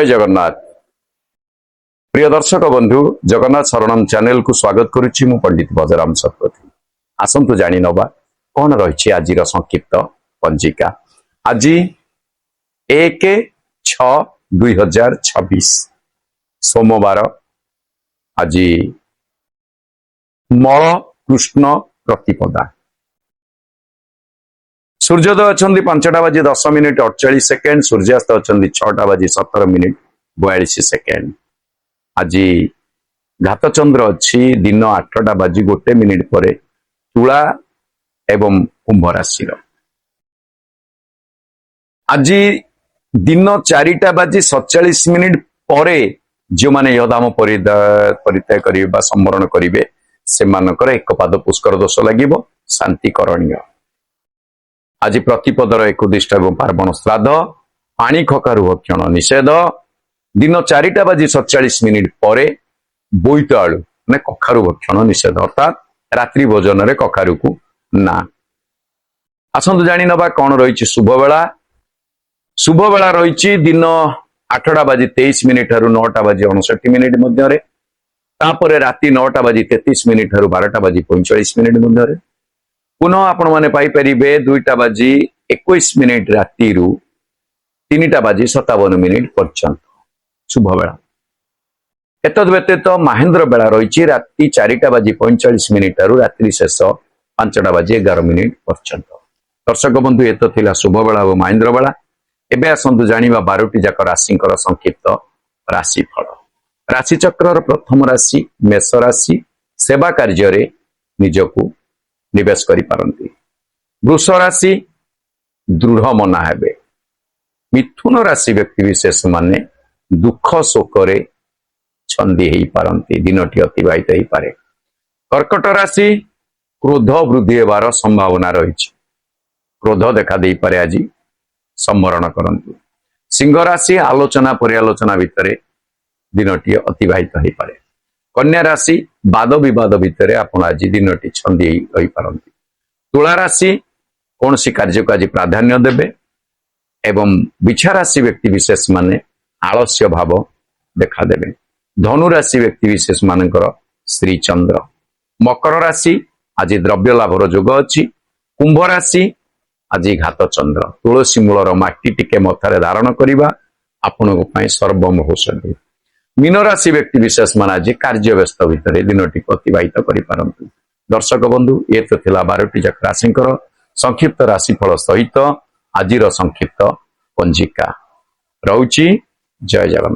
जय जगन्नाथ प्रिय दर्शक बंधु जगन्नाथ शरणम चैनल को स्वागत करुच्ची मु पंडित बजराम शतपथी। आसंतु जानी नवा कौन रही आज संक्षिप्त पंजिका। आज 1/6/2026 सोमवार। आज मल कृष्ण प्रतिपदा। सूर्योदय अच्छा 5:10:48 सूर्यास्त अच्छा 6:17:42। आज घातचंद्र अच्छी दिन 8:01 पर तुला एवं कुंभ राशि। आज दिन 4:47 पर जो मैंने यदाम परित्याग करेंगे संवरण करेंगे से एक पाद पुष्कर दोष लगे शांति करणीय। आज प्रतिपदर 21 एवं पार्वण श्राद्ध पानी खकारु भक्षण निषेध। दिन 4:47 पर बोईतालु माने कखारु भक्षण निषेध अर्थात रात्रि भोजन रे कखारु को ना। आसंतु जानी नबा कौन रही शुभ बेला। शुभ बेला रही दिन 8:23 ठारू 9:59 मध्य। तापर राति 9:33 ठारू 12:45 मध्य। पुनः आपण माने पाई परिबे 2:21 राति 3:57 पर्यंत शुभ बेला। एतद व्यतीत महेंद्र बेला रही राति 4:45 ठारू रात्रि शेष 5:11 पर्यंत। दर्शक बंधु ये तो थिला शुभ बेला और महेंद्र बेला। एबे आसंतु जानिबा 12टी जाक राशिंकर संक्षिप्त राशिफल। राशि चक्र प्रथम राशि मेष राशि सेवा कार्य रे निजकु निवेश करि पारंती। वृष राशि दृढ़ मना हेबे। मिथुन राशि व्यक्ति विशेष माने दुख शोकरे छंदी हेई पारंती दिनटी अतिबाहित हेई पारे। कर्कट राशि क्रोध वृद्धि हेबार संभावना रही। क्रोध देखा दे पारे आज संवरण करंतु। सिंह राशि आलोचना पर्यालोचना भितर दिनटी अतिबाहित हेई पारे। कन्या राशि वाद विवाद भितर आपण आज दिनटी छंदी रही पारंती। तुला राशि कौन सी कार्य को आज प्राधान्य देबे एवं बिछा राशि व्यक्ति विशेष माने आलस्य भाव देखा देबे। धनु राशि व्यक्ति विशेष मानकर श्री चंद्र। मकर राशि आज द्रव्य लाभर जोग अछि। कुंभ राशि आज घात चंद्र। तुलसी मूलर माटी टिके मथारे धारण करिबा आपण को सर्वमोहषणी। मीन राशि व्यक्ति विशेष मान आज कार्य व्यस्त भितर दिनटी अतिबाहित करि पारंतु। दर्शक बंधु ये तो थिला 12टी जाक राशिंकर संक्षिप्त राशिफल सहित आज संक्षिप्त पंजिका। रहुची जय जगन्नाथ।